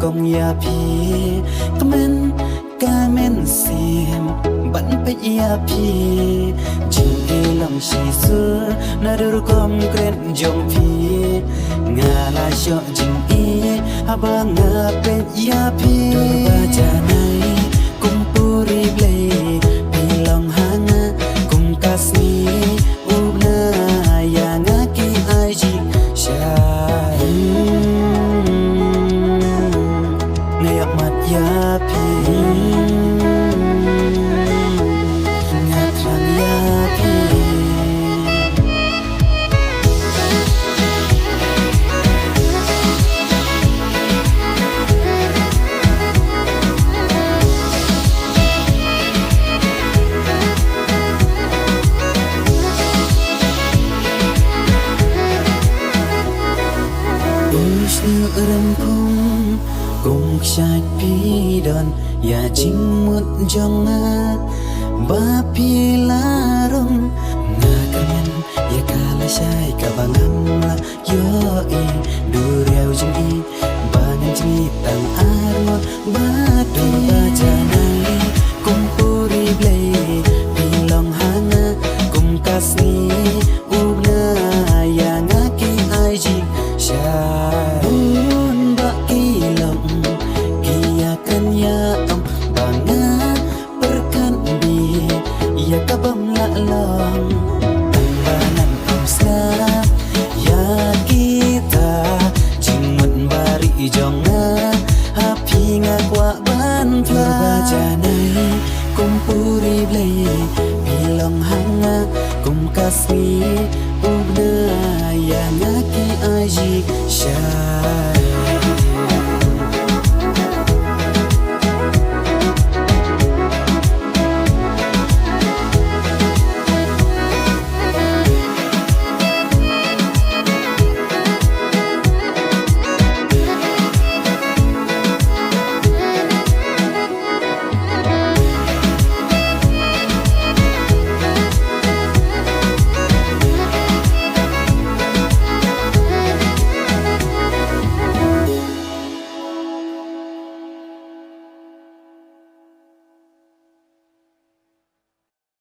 kong ya pi kamen sim ban pe ya pi jing e long shi su na dur kom kren jong pi ngala sho jing e abang pe ya pi ba janai kumpuri blei pilong hanga kum kasni ubna ya ngaki aji shai ngayak mat ya pi ngatran ya pi rempung kung shat pi don ya jing mut jong ba pi larong nga kangen ya kala shai ka bangam la yo e duriau jing i bangan jing tang armo ba tu ba janai kum puri blei pilong hanga kum kasni ubna ya ngaki aji shai ya kabam la long tambanan umsla ya kita jingmut bari jonga hapi ngakwa ban janai kumpuri blei bilong hanga kum kasmi ubna ya ngaki aji syai